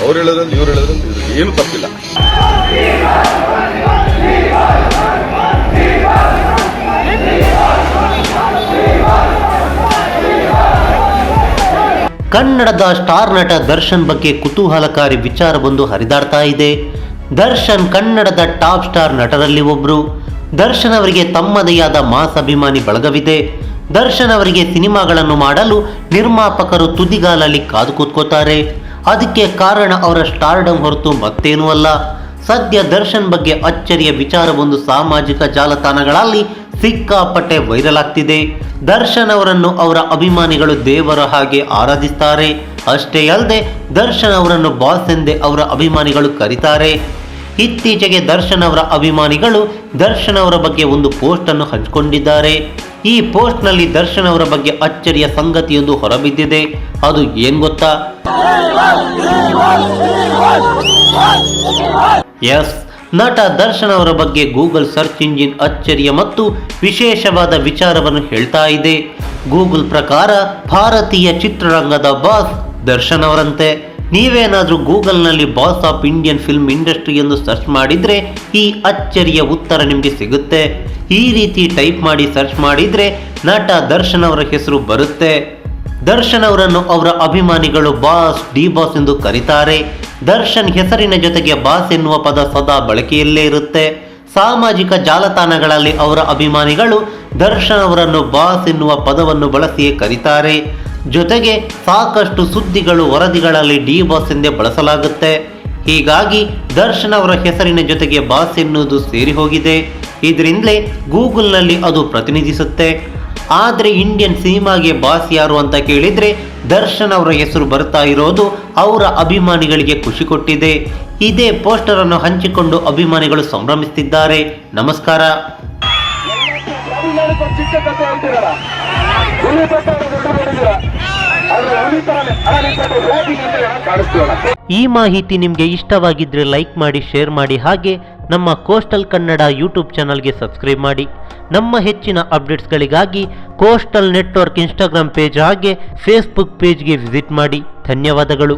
ಅವ್ರು ಹೇಳೋದ್ರಲ್ಲಿ ಇವ್ರು ಹೇಳೋದ್ರಲ್ಲಿ ಇವ್ರಿಗೆ ಏನು ತಪ್ಪಿಲ್ಲ. ಕನ್ನಡದ ಸ್ಟಾರ್ ನಟ ದರ್ಶನ್ ಬಗ್ಗೆ ಕುತೂಹಲಕಾರಿ ವಿಚಾರವೊಂದು ಹರಿದಾಡ್ತಾ ಇದೆ. ದರ್ಶನ್ ಕನ್ನಡದ ಟಾಪ್ ಸ್ಟಾರ್ ನಟರಲ್ಲಿ ಒಬ್ರು. ದರ್ಶನ್ ಅವರಿಗೆ ತಮ್ಮದೇ ಆದ ಮಾಸ್ ಅಭಿಮಾನಿ ಬಳಗವಿದೆ. ದರ್ಶನ್ ಅವರಿಗೆ ಸಿನಿಮಾಗಳನ್ನು ಮಾಡಲು ನಿರ್ಮಾಪಕರು ತುದಿಗಾಲಲ್ಲಿ ಕಾದು ಕೂತ್ಕೋತಾರೆ. ಅದಕ್ಕೆ ಕಾರಣ ಅವರ ಸ್ಟಾರ್ಡಮ್ ಹೊರತು ಮತ್ತೇನೂ ಅಲ್ಲ. ಸದ್ಯ ದರ್ಶನ್ ಬಗ್ಗೆ ಅಚ್ಚರಿಯ ವಿಚಾರವೊಂದು ಸಾಮಾಜಿಕ ಜಾಲತಾಣಗಳಲ್ಲಿ ಸಿಕ್ಕಾಪಟ್ಟೆ ವೈರಲ್ ಆಗ್ತಿದೆ. ದರ್ಶನ್ ಅವರನ್ನು ಅವರ ಅಭಿಮಾನಿಗಳು ದೇವರ ಹಾಗೆ ಆರಾಧಿಸ್ತಾರೆ. ಅಷ್ಟೇ ಅಲ್ಲದೆ ದರ್ಶನ್ ಅವರನ್ನು ಬಾಸ್ ಎಂದೇ ಅವರ ಅಭಿಮಾನಿಗಳು ಕರೀತಾರೆ. ಇತ್ತೀಚೆಗೆ ದರ್ಶನ್ ಅವರ ಅಭಿಮಾನಿಗಳು ದರ್ಶನ್ ಅವರ ಬಗ್ಗೆ ಒಂದು ಪೋಸ್ಟ್ ಅನ್ನು ಹಂಚಿಕೊಂಡಿದ್ದಾರೆ. ಈ ಪೋಸ್ಟ್ ನಲ್ಲಿ ದರ್ಶನ್ ಅವರ ಬಗ್ಗೆ ಅಚ್ಚರಿಯ ಸಂಗತಿಯೊಂದು ಹೊರಬಿದ್ದಿದೆ. ಅದು ಏನ್ ಗೊತ್ತಾ? ಎಸ್, ನಟ ದರ್ಶನ್ ಅವರ ಬಗ್ಗೆ ಗೂಗಲ್ ಸರ್ಚ್ ಇಂಜಿನ್ ಅಚ್ಚರಿಯ ಮತ್ತು ವಿಶೇಷವಾದ ವಿಚಾರವನ್ನು ಹೇಳ್ತಾ ಇದೆ. ಗೂಗಲ್ ಪ್ರಕಾರ ಭಾರತೀಯ ಚಿತ್ರರಂಗದ ಬಾಸ್ ದರ್ಶನ್ ಅವರಂತೆ. ನೀವೇನಾದ್ರೂ ಗೂಗಲ್ನಲ್ಲಿ boss of Indian film industry ಎಂದು ಸರ್ಚ್ ಮಾಡಿದ್ರೆ ಈ ಅಚ್ಚರಿಯ ಉತ್ತರ ನಿಮಗೆ ಸಿಗುತ್ತೆ. ಈ ರೀತಿ ಟೈಪ್ ಮಾಡಿ ಸರ್ಚ್ ಮಾಡಿದ್ರೆ ನಟ ದರ್ಶನ್ ಅವರ ಹೆಸರು ಬರುತ್ತೆ. ದರ್ಶನ್ ಅವರನ್ನು ಅವರ ಅಭಿಮಾನಿಗಳು ಬಾಸ್, ಡಿ ಬಾಸ್ ಎಂದು ಕರೀತಾರೆ. ದರ್ಶನ್ ಹೆಸರಿನ ಜೊತೆಗೆ ಬಾಸ್ ಎನ್ನುವ ಪದ ಸದಾ ಬಳಕೆಯಲ್ಲೇ ಇರುತ್ತೆ. ಸಾಮಾಜಿಕ ಜಾಲತಾಣಗಳಲ್ಲಿ ಅವರ ಅಭಿಮಾನಿಗಳು ದರ್ಶನ್ ಅವರನ್ನು ಬಾಸ್ ಎನ್ನುವ ಪದವನ್ನು ಬಳಸಿಯೇ ಕರೀತಾರೆ. ಜೊತೆಗೆ ಸಾಕಷ್ಟು ಸುದ್ದಿಗಳು, ವರದಿಗಳಲ್ಲಿ ಡಿ ಬಾಸ್ ಎಂದೇ ಬಳಸಲಾಗುತ್ತೆ. ಹೀಗಾಗಿ ದರ್ಶನ್ ಅವರ ಹೆಸರಿನ ಜೊತೆಗೆ ಬಾಸ್ ಎನ್ನುವುದು ಸೇರಿ ಹೋಗಿದೆ. ಇದರಿಂದಲೇ ಗೂಗಲ್ನಲ್ಲಿ ಅದು ಪ್ರತಿನಿಧಿಸುತ್ತೆ. ಆದರೆ ಇಂಡಿಯನ್ ಸಿನಿಮಾಗೆ ಬಾಸ್ ಯಾರು ಅಂತ ಕೇಳಿದರೆ ದರ್ಶನ್ ಅವರ ಹೆಸರು ಬರ್ತಾ ಇರೋದು ಅವರ ಅಭಿಮಾನಿಗಳಿಗೆ ಖುಷಿ ಕೊಟ್ಟಿದೆ. ಇದೇ ಪೋಸ್ಟರ್ ಅನ್ನು ಹಂಚಿಕೊಂಡು ಅಭಿಮಾನಿಗಳು ಸಂಭ್ರಮಿಸುತ್ತಿದ್ದಾರೆ. ನಮಸ್ಕಾರ. ಈ ಮಾಹಿತಿ ನಿಮಗೆ ಇಷ್ಟವಾಗಿದ್ರೆ ಲೈಕ್ ಮಾಡಿ, ಶೇರ್ ಮಾಡಿ. ಹಾಗೆ ನಮ್ಮ ಕೋಸ್ಟಲ್ ಕನ್ನಡ ಯೂಟ್ಯೂಬ್ ಚಾನಲ್ಗೆ ಸಬ್ಸ್ಕ್ರೈಬ್ ಮಾಡಿ. ನಮ್ಮ ಹೆಚ್ಚಿನ ಅಪ್ಡೇಟ್ಸ್ಗಳಿಗಾಗಿ ಕೋಸ್ಟಲ್ ನೆಟ್ವರ್ಕ್ ಇನ್ಸ್ಟಾಗ್ರಾಮ್ ಪೇಜ್ ಹಾಗೆ ಫೇಸ್ಬುಕ್ ಪೇಜ್ಗೆ ವಿಸಿಟ್ ಮಾಡಿ. ಧನ್ಯವಾದಗಳು.